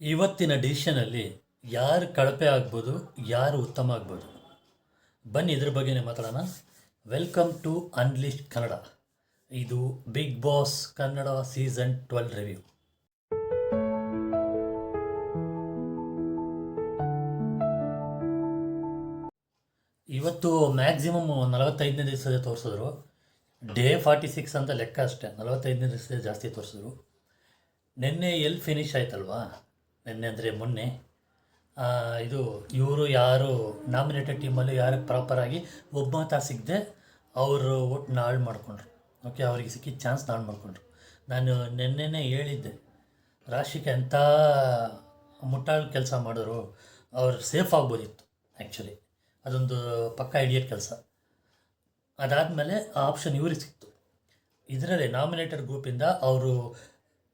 ಇವತ್ತಿನ ಡಿಸಿಷನಲ್ಲಿ ಯಾರು ಕಳಪೆ ಆಗ್ಬೋದು, ಯಾರು ಉತ್ತಮ ಆಗ್ಬೋದು, ಬನ್ನಿ ಇದ್ರ ಬಗ್ಗೆನೇ ಮಾತಾಡೋಣ. Welcome to unlist Kannada. ಇದು big boss Kannada season 12 review. ಇವತ್ತು ಮ್ಯಾಕ್ಸಿಮಮ್ 45ನೇ ದಿವಸದೇ ತೋರಿಸಿದ್ರು. ಡೇ 46 ಅಂತ ಲೆಕ್ಕ ಅಷ್ಟೇ, 45ನೇ ದಿವಸದೇ ಜಾಸ್ತಿ ತೋರಿಸಿದ್ರು. ನಿನ್ನೆ ಎಲ್ಲಿ ಫಿನಿಶ್ ಆಯ್ತಲ್ವಾ, ನಿನ್ನೆ ಅಂದರೆ ಮೊನ್ನೆ ಇದು ಇವರು ಯಾರು ನಾಮಿನೇಟೆಡ್ ಟೀಮಲ್ಲಿ ಯಾರಿಗೆ ಪ್ರಾಪರಾಗಿ ಒಬ್ಬಮತ ಸಿಗದೆ ಅವರು ಒಟ್ಟು ಹಾಳು ಮಾಡಿಕೊಂಡ್ರು. ಓಕೆ, ಅವರಿಗೆ ಸಿಕ್ಕಿದ ಚಾನ್ಸ್ ಹಾಳು ಮಾಡಿಕೊಂಡ್ರು. ನಾನು ನಿನ್ನೆನೇ ಹೇಳಿದ್ದೆ, ರಾಶಿಗೆ ಎಂಥ ಮುಟ್ಟಾಳು ಕೆಲಸ ಮಾಡಿದ್ರು, ಅವ್ರು ಸೇಫ್ ಆಗ್ಬೋದಿತ್ತು. ಆ್ಯಕ್ಚುಲಿ ಅದೊಂದು ಪಕ್ಕ ಹಿಡಿಯೋ ಕೆಲಸ. ಅದಾದಮೇಲೆ ಆ ಆಪ್ಷನ್ ಇವ್ರಿಗೆ ಸಿಕ್ತು. ಇದರಲ್ಲಿ ನಾಮಿನೇಟೆಡ್ ಗ್ರೂಪಿಂದ ಅವರು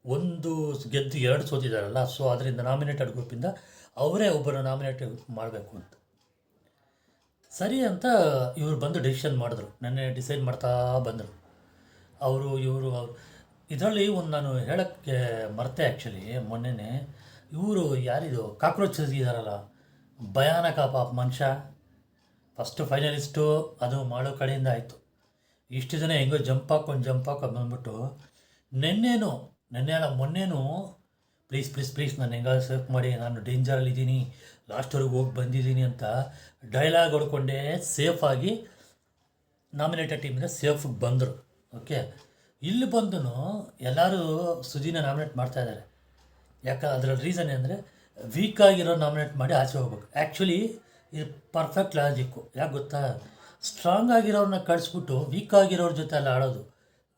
ಒಂದು ಗೆದ್ದು 2 ಸೋತಿದ್ದಾರಲ್ಲ, ಸೊ ಅದರಿಂದ ನಾಮಿನೇಟೆಡ್ ಗ್ರೂಪಿಂದ ಅವರೇ ಒಬ್ಬರು ನಾಮಿನೇಟೆಡ್ ಮಾಡಬೇಕು ಅಂತ ಸರಿ ಅಂತ ಇವರು ಬಂದು ಡಿಸಿಷನ್ ಮಾಡಿದ್ರು. ನೆನ್ನೆ ಡಿಸೈಡ್ ಮಾಡ್ತಾ ಬಂದರು ಇವರು ಇದರಲ್ಲಿ ಒಂದು ನಾನು ಹೇಳೋಕ್ಕೆ ಮರ್ತೆ. ಆ್ಯಕ್ಚುಲಿ ಮೊನ್ನೆನೇ ಇವರು ಯಾರಿದು ಕಾಕ್ರೋಚ್ ಇದ್ದಾರಲ್ಲ, ಭಯಾನಕ ಪಾಪ ಮನುಷ್ಯ. ಫಸ್ಟು ಫೈನಲಿಸ್ಟು ಅದು ಮಾಡೋ ಕಡೆಯಿಂದ ಆಯಿತು. ಇಷ್ಟು ಜನ ಹೆಂಗೋ ಜಂಪ್ ಹಾಕೊಂಡು ಬಂದ್ಬಿಟ್ಟು ನೆನ್ನೆ ಅಲ್ಲ ಮೊನ್ನೆನೂ ಪ್ಲೀಸ್ ನಾನು ಹೆಂಗಾದ್ರು ಸೇಫ್ ಮಾಡಿ, ನಾನು ಡೇಂಜರಲ್ಲಿದ್ದೀನಿ, ಲಾಸ್ಟ್ವರೆಗೆ ಹೋಗಿ ಬಂದಿದ್ದೀನಿ ಅಂತ ಡೈಲಾಗ್ ಹೊಡ್ಕೊಂಡೇ ಸೇಫಾಗಿ ನಾಮಿನೇಟೆಡ್ ಟೀಮಿಂದ ಸೇಫಿಗೆ ಬಂದರು. ಓಕೆ, ಇಲ್ಲಿ ಬಂದು ಎಲ್ಲರೂ ಸುಜಿನ ನಾಮಿನೇಟ್ ಮಾಡ್ತಾಯಿದ್ದಾರೆ. ಅದರ ರೀಸನ್ ಅಂದರೆ ವೀಕ್ ಆಗಿರೋ ನಾಮಿನೇಟ್ ಮಾಡಿ ಆಚೆ ಹೋಗ್ಬೇಕು. ಆ್ಯಕ್ಚುಲಿ ಇದು ಪರ್ಫೆಕ್ಟ್ ಲಾಜಿಕ್ಕು. ಯಾಕೆ ಗೊತ್ತಾ, ಸ್ಟ್ರಾಂಗ್ ಆಗಿರೋರನ್ನ ಕಳಿಸ್ಬಿಟ್ಟು ವೀಕ್ ಆಗಿರೋರ ಜೊತೆ ಎಲ್ಲ ಆಡೋದು.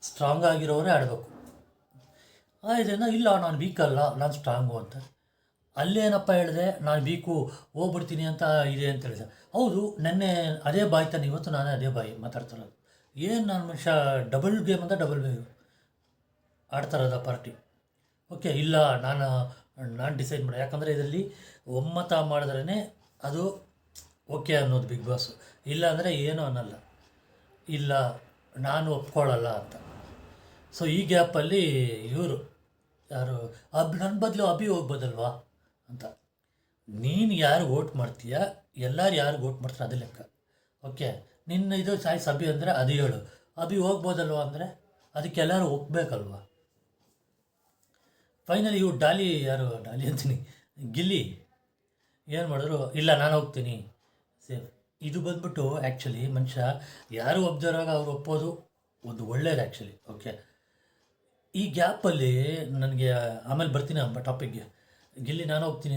ಸ್ಟ್ರಾಂಗ್ ಆಗಿರೋರೇ ಆಡಬೇಕು. ಇದನ್ನು ಇಲ್ಲ ನಾನು ವೀಕ್ ಅಲ್ಲ, ನಾನು ಸ್ಟ್ರಾಂಗು ಅಂತ. ಅಲ್ಲೇನಪ್ಪ ಹೇಳಿದೆ, ನಾನು ವೀಕು ಹೋಗ್ಬಿಡ್ತೀನಿ ಅಂತ ಇದೆ ಅಂತ ಹೇಳಿದೆ. ಹೌದು, ನೆನ್ನೆ ಅದೇ ಬಾಯಿ ತಾನೆ, ಇವತ್ತು ನಾನೇ ಅದೇ ಬಾಯಿ ಮಾತಾಡ್ತಾರದು. ಏನು ನಾನು ಮನುಷ್ಯ ಡಬಲ್ ಗೇಮ್ ಅಂತ ಡಬಲ್ ಗೇಮ್ ಆಡ್ತಾರದ ಪಾರ್ಟಿ. ಓಕೆ, ಇಲ್ಲ ನಾನು ಡಿಸೈಡ್ ಮಾಡಿ, ಯಾಕಂದರೆ ಇದರಲ್ಲಿ ಒಮ್ಮತ ಮಾಡಿದ್ರೇ ಅದು ಓಕೆ ಅನ್ನೋದು ಬಿಗ್ ಬಾಸು. ಇಲ್ಲ ಅಂದರೆ ಏನೂ ಅನ್ನಲ್ಲ, ಇಲ್ಲ ನಾನು ಒಪ್ಕೊಳ್ಳಲ್ಲ ಅಂತ. ಸೊ ಈ ಗ್ಯಾಪಲ್ಲಿ ಇವರು ಯಾರು ನನ್ನ ಬದಲು ಅಭಿ ಹೋಗ್ಬೋದಲ್ವಾ ಅಂತ. ನೀನು ಯಾರು ವೋಟ್ ಮಾಡ್ತೀಯ, ಎಲ್ಲರೂ ಯಾರು ವೋಟ್ ಮಾಡ್ತಾರೆ ಅದೇ ಲೆಕ್ಕ. ಓಕೆ, ನಿನ್ನ ಇದು ಚಾಯ್ಸ್ ಅಭಿ ಅಂದರೆ ಅದು ಹೇಳು. ಅಭಿ ಹೋಗ್ಬೋದಲ್ವ ಅಂದರೆ ಅದಕ್ಕೆ ಎಲ್ಲರೂ ಒಪ್ಬೇಕಲ್ವ. ಫೈನಲಿ ಇವ್ರು ಡಾಲಿ ಅಂತೀನಿ, ಗಿಲ್ಲಿ ಏನು ಮಾಡಿದ್ರು, ಇಲ್ಲ ನಾನು ಹೋಗ್ತೀನಿ ಸೇಫ್. ಇದು ಬಂದ್ಬಿಟ್ಟು ಆ್ಯಕ್ಚುಲಿ ಮನುಷ್ಯ ಯಾರು ಒಬ್ಜರ್ವಾಗ ಅವ್ರು ಒಪ್ಪೋದು ಒಂದು ಒಳ್ಳೆಯದು ಆ್ಯಕ್ಚುಲಿ. ಓಕೆ, ಈ ಗ್ಯಾಪಲ್ಲಿ ನನಗೆ ಆಮೇಲೆ ಬರ್ತೀನಿ ಟಾಪಿಕ್ಗೆ. ಗಿಲ್ಲಿ ನಾನು ಹೋಗ್ತೀನಿ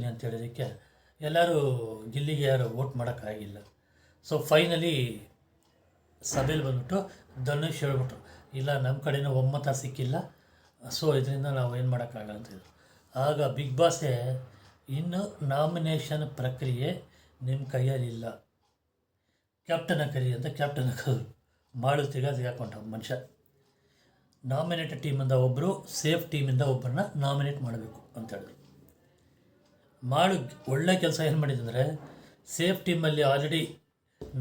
ಅಂತ ಹೇಳಿದ್ದಕ್ಕೆ ಎಲ್ಲರೂ ಗಿಲ್ಲಿಗೆ ಯಾರು ವೋಟ್ ಮಾಡೋಕ್ಕಾಗಿಲ್ಲ. ಸೊ ಫೈನಲಿ ಸಭೆಯಲ್ಲಿ ಬಂದ್ಬಿಟ್ಟು ಧನುಷ್ ಹೇಳ್ಬಿಟ್ರು, ಇಲ್ಲ ನಮ್ಮ ಕಡೆಯೂ ಒಮ್ಮತ ಸಿಕ್ಕಿಲ್ಲ, ಸೊ ಇದರಿಂದ ನಾವು ಏನು ಮಾಡೋಕ್ಕಾಗಲ್ಲ ಅಂತಿದ್ರು. ಆಗ ಬಿಗ್ ಬಾಸೇ ಇನ್ನು ನಾಮಿನೇಷನ್ ಪ್ರಕ್ರಿಯೆ ನಿಮ್ಮ ಕೈಯಲ್ಲಿಲ್ಲ, ಕ್ಯಾಪ್ಟನ ಕರಿ ಅಂತ ಕ್ಯಾಪ್ಟನ ಕರು ಮಾಡುತ್ತೀಗ ಸಿಗಾಕೊಂಡ ಮನುಷ್ಯ. ನಾಮಿನೇಟೆಡ್ ಟೀಮಿಂದ ಒಬ್ಬರು, ಸೇಫ್ ಟೀಮಿಂದ ಒಬ್ಬರನ್ನ ನಾಮಿನೇಟ್ ಮಾಡಬೇಕು ಅಂತ ಹೇಳಿದ್ರು. ಒಳ್ಳೆ ಕೆಲಸ ಏನು ಮಾಡಿದಂದರೆ, ಸೇಫ್ ಟೀಮಲ್ಲಿ ಆಲ್ರೆಡಿ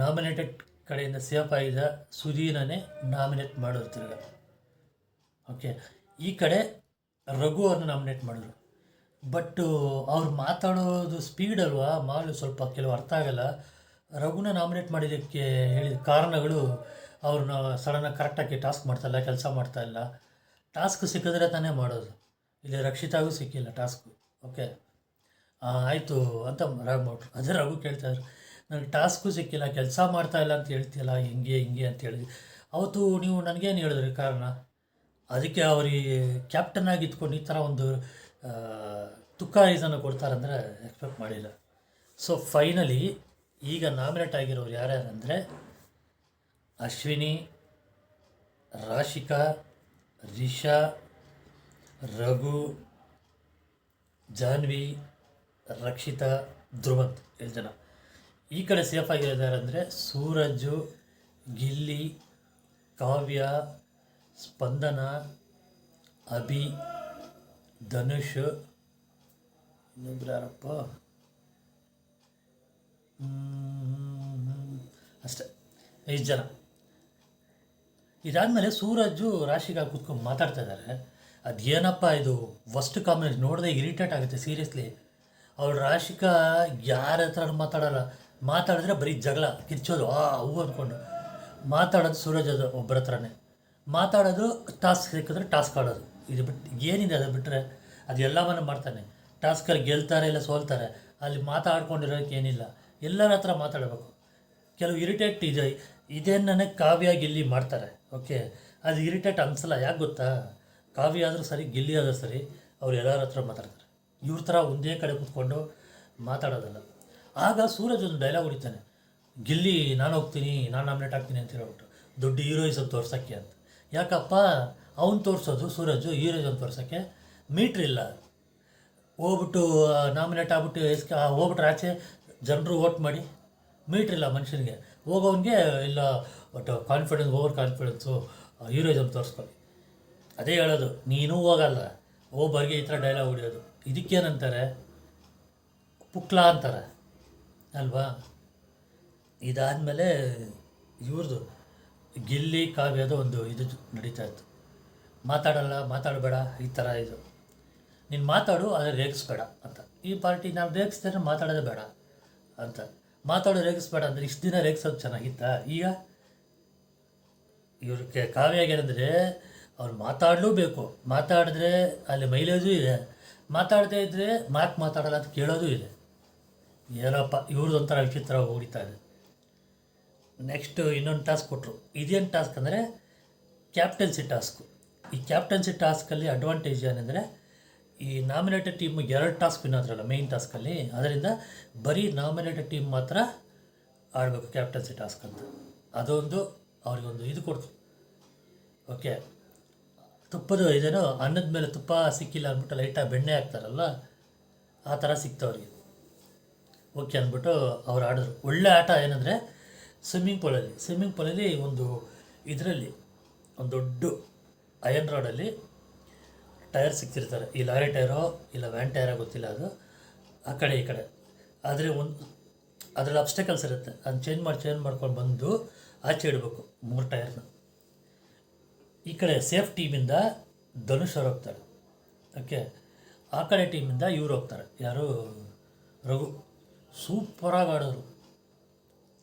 ನಾಮಿನೇಟೆಡ್ ಕಡೆಯಿಂದ ಸೇಫ್ ಆಗಿದ್ದ ಸುದೀನನೇ ನಾಮಿನೇಟ್ ಮಾಡೋರು ತಿರ್ಗ. ಓಕೆ, ಈ ಕಡೆ ರಘು ಅವ್ರನ್ನ ನಾಮಿನೇಟ್ ಮಾಡಿದ್ರು. ಬಟ್ಟು ಅವ್ರು ಮಾತಾಡೋದು ಸ್ಪೀಡ್ ಅಲ್ವಾ, ಸ್ವಲ್ಪ ಕೆಲವು ಅರ್ಥ ಆಗಲ್ಲ. ರಘುನ ನಾಮಿನೇಟ್ ಮಾಡಿದ್ದಕ್ಕೆ ಹೇಳಿದ ಕಾರಣಗಳು, ಅವ್ರನ್ನ ಸಡನ್ನಾಗಿ ಕರೆಕ್ಟಾಗಿ ಟಾಸ್ಕ್ ಮಾಡ್ತಾಯಿಲ್ಲ, ಕೆಲಸ ಮಾಡ್ತಾಯಿಲ್ಲ. ಟಾಸ್ಕ್ ಸಿಕ್ಕಿದ್ರೆ ತಾನೇ ಮಾಡೋದು. ಇಲ್ಲಿ ರಕ್ಷಿತಾಗೂ ಸಿಕ್ಕಿಲ್ಲ ಟಾಸ್ಕು. ಓಕೆ, ಆಯಿತು ಅಂತ ಮಾಡ್ಬಿಟ್ರು. ಅದೇ ರಘು ಕೇಳ್ತಾಯಿದ್ರು, ನನಗೆ ಟಾಸ್ಕು ಸಿಕ್ಕಿಲ್ಲ, ಕೆಲಸ ಮಾಡ್ತಾಯಿಲ್ಲ ಅಂತ ಹೇಳ್ತೀಯಲ್ಲ, ಹಿಂಗೆ ಅಂತ ಹೇಳಿದ್ವಿ. ಅವತ್ತು ನೀವು ನನಗೇನು ಹೇಳಿದ್ರಿ ಕಾರಣ? ಅದಕ್ಕೆ ಅವ್ರಿಗೆ ಕ್ಯಾಪ್ಟನ್ ಆಗಿ ಇದ್ಕೊಂಡು ಈ ಥರ ಒಂದು ತುಕ್ಕ ರೀಸನ್ನು ಕೊಡ್ತಾರಂದರೆ ಎಕ್ಸ್ಪೆಕ್ಟ್ ಮಾಡಿಲ್ಲ. ಸೊ ಫೈನಲಿ ಈಗ ನಾಮಿನೇಟ್ ಆಗಿರೋರು ಯಾರ್ಯಾರಂದರೆ ಅಶ್ವಿನಿ, ರಾಶಿಕಾ, ರಿಷಾ, ರಘು, ಜಾನ್ವಿ, ರಕ್ಷಿತಾ, ಧ್ರುವಂತ್ 7 ಜನ. ಈ ಕಡೆ ಸೇಫ್ ಆಗಿದ್ದಾರೆ ಅಂದರೆ ಸೂರಜು, ಗಿಲ್ಲಿ, ಕಾವ್ಯ, ಸ್ಪಂದನ, ಅಭಿ, ಧನುಷ್, ಇನ್ನೊಬ್ರು ಯಾರಪ್ಪ, ಅಷ್ಟೇ 5 ಜನ. ಇದಾದಮೇಲೆ ಸೂರಜು ರಾಶಿಗೆ ಕೂತ್ಕೊಂಡು ಮಾತಾಡ್ತಾ ಇದ್ದಾರೆ. ಅದೇನಪ್ಪ ಇದು ಫಸ್ಟ್ ಕಾಂಬಿನೇಷನ್ ನೋಡಿದ್ರೆ ಇರಿಟೇಟ್ ಆಗುತ್ತೆ ಸೀರಿಯಸ್ಲಿ. ಅವ್ಳು ರಾಶಿಕಾ ಯಾರ ಹತ್ರ ಮಾತಾಡೋಲ್ಲ, ಮಾತಾಡಿದ್ರೆ ಬರೀ ಜಗಳ ಕಿರ್ಚೋದು ಅವು ಅಂದ್ಕೊಂಡು ಮಾತಾಡೋದು. ಸೂರಜ್ ಅದು ಒಬ್ಬರ ಹತ್ರನೇ ಮಾತಾಡೋದು, ಟಾಸ್ಕ್ ಸಿಕ್ಕಿದ್ರೆ ಟಾಸ್ಕ್ ಆಡೋದು. ಇದು ಬಿಟ್ಟು ಏನಿದೆ ಅದು ಬಿಟ್ಟರೆ ಅದು ಎಲ್ಲವನ್ನೂ ಮಾಡ್ತಾನೆ. ಟಾಸ್ಕಲ್ಲಿ ಗೆಲ್ತಾರೆ ಇಲ್ಲ ಸೋಲ್ತಾರೆ, ಅಲ್ಲಿ ಮಾತಾಡ್ಕೊಂಡಿರೋಕ್ಕೆ ಏನಿಲ್ಲ, ಎಲ್ಲರ ಹತ್ರ ಮಾತಾಡಬೇಕು. ಕೆಲವು ಇರಿಟೇಟ್ ಇದೆ, ಇದೇನು ನನಗೆ ಕಾವ್ಯ ಗಿಲ್ಲಿ ಮಾಡ್ತಾರೆ. ಓಕೆ, ಅದು ಇರಿಟೇಟ್ ಅನಿಸಲ್ಲ. ಯಾಕೆ ಗೊತ್ತಾ, ಕಾವ್ಯ ಆದರೂ ಸರಿ ಗಿಲ್ಲಿ ಆದರೂ ಸರಿ ಅವ್ರು ಎಲ್ಲರ ಹತ್ರ ಮಾತಾಡ್ತಾರೆ. ಇವ್ರ ಥರ ಒಂದೇ ಕಡೆ ಕೂತ್ಕೊಂಡು ಮಾತಾಡೋದಲ್ಲ. ಆಗ ಸೂರಜ್ ಒಂದು ಡೈಲಾಗ್ ಹೊಡಿತಾನೆ, ಗಿಲ್ಲಿ ನಾನು ಹೋಗ್ತೀನಿ, ನಾನು ನಾಮಿನೇಟ್ ಆಗ್ತೀನಿ ಅಂತ ಹೇಳ್ಬಿಟ್ಟು, ದೊಡ್ಡ ಹೀರೋಯಿಸಮ್ ತೋರ್ಸೋಕ್ಕೆ ಅಂತ. ಯಾಕಪ್ಪ ಅವ್ನು ತೋರಿಸೋದು ಸೂರಜು ಹೀರೋಯಿಸಮ್ ತೋರ್ಸೋಕ್ಕೆ ಮೀಟ್ರ್ ಇಲ್ಲ. ಹೋಗ್ಬಿಟ್ಟು ನಾಮಿನೇಟ್ ಆಗ್ಬಿಟ್ಟು ಹೋಗ್ಬಿಟ್ರೆ ಆಚೆ ಜನರು ವೋಟ್ ಮಾಡಿ ಮೀಟ್ರ್ ಇಲ್ಲ ಮನುಷ್ಯನಿಗೆ. ಹೋಗೋವನಿಗೆ ಇಲ್ಲ ಒಟ್ಟು ಕಾನ್ಫಿಡೆನ್ಸ್, ಓವರ್ ಕಾನ್ಫಿಡೆನ್ಸು, ಹೀರೋಯಿಸಮ್ ತೋರಿಸ್ಕೊಳ್ಳಿ. ಅದೇ ಹೇಳೋದು, ನೀನೂ ಹೋಗಲ್ಲ, ಒಬ್ಬರಿಗೆ ಈ ಥರ ಡೈಲಾಗ್ ಹೊಡಿಯೋದು. ಇದಕ್ಕೇನಂತಾರೆ, ಪುಕ್ಲ ಅಂತಾರೆ ಅಲ್ವಾ. ಇದಾದಮೇಲೆ ಇವ್ರದ್ದು ಗಿಲ್ಲಿ ಕಾವ್ಯದ ಒಂದು ಇದು ನಡೀತಾ ಇತ್ತು. ಮಾತಾಡಲ್ಲ, ಮಾತಾಡಬೇಡ, ಈ ಥರ ಇದು ನೀನು ಮಾತಾಡು ಆದರೆ ರೇಗಿಸ್ಬೇಡ ಅಂತ. ಈ ಪಾರ್ಟಿ ನಾವು ರೇಗಿಸ್ತೇನೆ, ಮಾತಾಡೋದೇ ಬೇಡ ಅಂತ. ಮಾತಾಡೋ ರೇಗಿಸ್ಬೇಡ ಅಂದರೆ ಇಷ್ಟು ದಿನ ರೇಗಿಸೋದು ಚೆನ್ನಾಗಿತ್ತಾ? ಈಗ ಇವ್ರಿಗೆ ಕಾವ್ಯಾಗೇನೆಂದರೆ ಅವ್ರು ಮಾತಾಡಲೂಬೇಕು, ಮಾತಾಡಿದ್ರೆ ಅಲ್ಲಿ ಮೈಲೇಜೂ ಇದೆ, ಮಾತಾಡದೇ ಇದ್ದರೆ ಮಾತಾಡಲ್ಲ ಅಂತ ಕೇಳೋದು ಇದೆ. ಏನಪ್ಪ ಇವ್ರದ್ದೊಂಥರ ವಿಚಿತ್ರ ಹೊಡಿತಾ ಇದೆ. ನೆಕ್ಸ್ಟು ಇನ್ನೊಂದು ಟಾಸ್ಕ್ ಕೊಟ್ಟರು. ಇದೇನು ಟಾಸ್ಕ್ ಅಂದರೆ ಕ್ಯಾಪ್ಟನ್ಸಿ ಟಾಸ್ಕು. ಈ ಕ್ಯಾಪ್ಟನ್ಸಿ ಟಾಸ್ಕಲ್ಲಿ ಅಡ್ವಾಂಟೇಜ್ ಏನೆಂದರೆ, ಈ ನಾಮಿನೇಟೆಡ್ ಟೀಮ್ 2 ಟಾಸ್ಕ್ ವಿನ್ನಾದ್ರಲ್ಲ ಮೇಯ್ನ್ ಟಾಸ್ಕಲ್ಲಿ, ಅದರಿಂದ ಬರೀ ನಾಮಿನೇಟೆಡ್ ಟೀಮ್ ಮಾತ್ರ ಆಡಬೇಕು ಕ್ಯಾಪ್ಟನ್ಸಿ ಟಾಸ್ಕ್ ಅಂತ. ಅದೊಂದು ಅವ್ರಿಗೊಂದು ಇದು ಕೊಡ್ತು. ಓಕೆ, ತುಪ್ಪದ ಇದೇನೋ ಅನ್ನದ ಮೇಲೆ ತುಪ್ಪ ಸಿಕ್ಕಿಲ್ಲ ಅಂದ್ಬಿಟ್ಟು ಲೈಟಾಗಿ ಬೆಣ್ಣೆ ಹಾಕ್ತಾರಲ್ಲ, ಆ ಥರ ಸಿಕ್ತವ್ರಿಗೆ. ಓಕೆ ಅಂದ್ಬಿಟ್ಟು ಅವ್ರು ಆಡಿದ್ರು. ಒಳ್ಳೆ ಆಟ ಏನಂದರೆ ಸ್ವಿಮ್ಮಿಂಗ್ ಪೂಲಲ್ಲಿ ಒಂದು ಇದರಲ್ಲಿ ಒಂದು ದೊಡ್ಡ ಅಯನ್ ರಾಡಲ್ಲಿ ಟೈರ್ ಸಿಕ್ತಿರ್ತಾರೆ. ಈ ಲಾರಿ ಟೈರೋ ಇಲ್ಲ ವ್ಯಾನ್ ಟೈರೋ ಗೊತ್ತಿಲ್ಲ, ಅದು ಆ ಕಡೆ ಈ ಕಡೆ. ಆದರೆ ಅದರಲ್ಲಿ ಅಬ್ಸ್ಟೆಕಲ್ಸ್ ಇರುತ್ತೆ, ಅದನ್ನ ಚೇಂಜ್ ಮಾಡ್ಕೊಂಡು ಬಂದು ಆಚೆ ಇಡಬೇಕು 3 ಟೈರ್ನ. ಈ ಕಡೆ ಸೇಫ್ ಟೀಮಿಂದ ಧನುಷ್ ಅವ್ರು ಹೋಗ್ತಾರೆ. ಓಕೆ, ಆ ಕಡೆ ಟೀಮಿಂದ ಇವ್ರು ಹೋಗ್ತಾರೆ, ಯಾರು ರಘು. ಸೂಪರಾಗಿ ಆಡಿದ್ರು,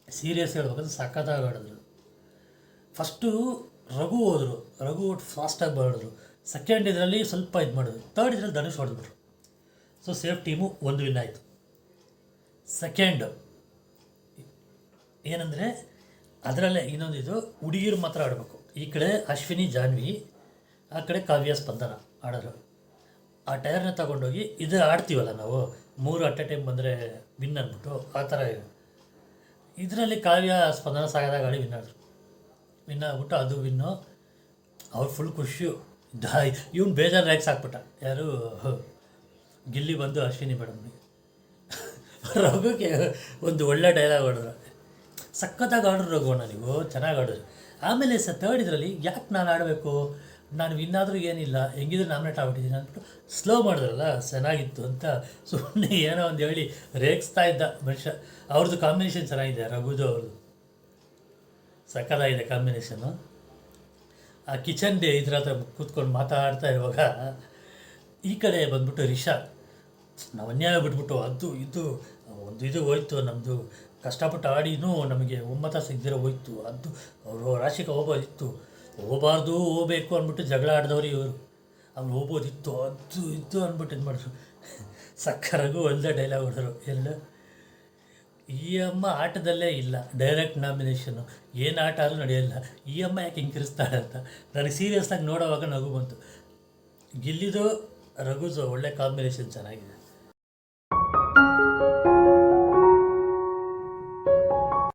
ಸೀರಿಯಸ್ ಹೇಳ್ಬೇಕಂದ್ರೆ ಸಖತ್ತಾಗಿ ಆಡಿದ್ರು. ಫಸ್ಟು ರಘು ಫಾಸ್ಟಾಗಿ ಬರೋದ್ರು. ಸೆಕೆಂಡ್ ಇದರಲ್ಲಿ ಸ್ವಲ್ಪ ಇದು ಮಾಡಿದ್ರು. ಥರ್ಡ್ ಇದರಲ್ಲಿ ಧನುಷ್ ಹೊಡೆದ್ಬಿಟ್ರು. ಸೊ ಸೇಫ್ ಟೀಮು 1 ವಿನ್ ಆಯಿತು. ಸೆಕೆಂಡ್ ಏನಂದರೆ ಅದರಲ್ಲೇ ಇನ್ನೊಂದು ಇದು, ಹುಡುಗಿರು ಮಾತ್ರ ಆಡಬೇಕು. ಈ ಕಡೆ ಅಶ್ವಿನಿ ಜಾನ್ವಿ, ಆ ಕಡೆ ಕಾವ್ಯ ಸ್ಪಂದನ ಆಡೋರು. ಆ ಟೈರ್ನ ತಗೊಂಡೋಗಿ ಇದು ಆಡ್ತೀವಲ್ಲ ನಾವು 3 ಅಟ್ ಎ ಟೈಮ್ ಬಂದರೆ ವಿನ್ ಅಂದ್ಬಿಟ್ಟು, ಆ ಥರ ಇದರಲ್ಲಿ ಕಾವ್ಯ ಸ್ಪಂದನ ಸಾಗದಾಗ ಆಡಿ ವಿನ್ ಆಗ್ಬಿಟ್ಟು ಅದು ವಿನ್ನು. ಅವ್ರು ಫುಲ್ ಖುಷಿಯು. ಇವ್ನು ಬೇಜಾರು ರ್ಯಾಕ್ಸ್ ಹಾಕ್ಬಿಟ್ಟ, ಯಾರು ಗಿಲ್ಲಿ ಬಂದು ಅಶ್ವಿನಿ ಮೇಡಮ್ಗೆ. ರಘುಗೆ ಒಂದು ಒಳ್ಳೆ ಡೈಲಾಗ್ ಹೊಡೆದ್ರು, ಸಖತ್ತಾಗಿ ಆಡ್ರು ರಘುವಣ್ಣ, ನೀವು ಚೆನ್ನಾಗಿ ಆಡಿದ್ರು. ಆಮೇಲೆ ಥರ್ಡ್ ಇದರಲ್ಲಿ ಯಾಕೆ ನಾನು ಆಡಬೇಕು, ನಾನು ವಿನ್ನಾದರೂ ಏನಿಲ್ಲ, ಹೆಂಗಿದ್ರು ನಾಮಿನೇಟ್ ಆಗ್ಬಿಟ್ಟಿದ್ದೀನಿ ಅಂದ್ಬಿಟ್ಟು ಸ್ಲೋ ಮಾಡಿದ್ರಲ್ಲ, ಚೆನ್ನಾಗಿತ್ತು ಅಂತ ಸುಮ್ಮನೆ ಏನೋ ಒಂದು ಹೇಳಿ ರೇಗಿಸ್ತಾ ಇದ್ದ ಮನುಷ್ಯ. ಅವ್ರದ್ದು ಕಾಂಬಿನೇಷನ್ ಚೆನ್ನಾಗಿದೆ, ರಘುದು ಅವ್ರದ್ದು ಸಕ್ಕತ್ತಾಗಿದೆ ಕಾಂಬಿನೇಷನ್ನು. ಆ ಕಿಚನ್ ಡೇ ಇದ್ರ ಹತ್ರ ಕೂತ್ಕೊಂಡು ಮಾತಾಡ್ತಾ ಇರುವಾಗ ಈ ಕಡೆ ಬಂದ್ಬಿಟ್ಟು ರಿಷಾ, ನಾವು ಅನ್ಯಾಯ ಬಿಟ್ಬಿಟ್ಟು ಅದು ಇದು ಒಂದು ಇದು ಹೋಯ್ತು, ನಮ್ಮದು ಕಷ್ಟಪಟ್ಟು ಆಡಿನೂ ನಮಗೆ ಒಮ್ಮತ ಸಿಗದಿರೋ ಹೋಯ್ತು, ಅದು ಅವರು ರಾಶಿಕ ಹೋಗೋದಿತ್ತು, ಹೋಗಬಾರ್ದು ಹೋಗ್ಬೇಕು ಅಂದ್ಬಿಟ್ಟು ಜಗಳ ಆಡಿದವ್ರು ಇವರು, ಅವ್ರು ಹೋಗ್ಬೋದಿತ್ತು ಅದು ಇದು ಅಂದ್ಬಿಟ್ಟು ಇದು ಮಾಡಿದ್ರು. ಸಕ್ಕರಾಗೂ ಒಳ್ಳೆ ಡೈಲಾಗ್ ಹೊಡೆದ್ರು. ಎಲ್ಲ ಈ ಅಮ್ಮ ಆಟದಲ್ಲೇ ಇಲ್ಲ, ಡೈರೆಕ್ಟ್ ನಾಮಿನೇಷನ್ನು, ಏನು ಆಟ ಆದರೂ ನಡೆಯಲ್ಲ, ಈ ಅಮ್ಮ ಯಾಕೆ ಹಿಂಗಿರಿಸ್ತಾಳೆ ಅಂತ ನನಗೆ ಸೀರಿಯಸ್ಸಾಗಿ ನೋಡೋವಾಗ ನಗು ಬಂತು. ಗಿಲ್ಲಿದು ರಘುದು ಒಳ್ಳೆ ಕಾಂಬಿನೇಷನ್ ಚೆನ್ನಾಗಿದೆ.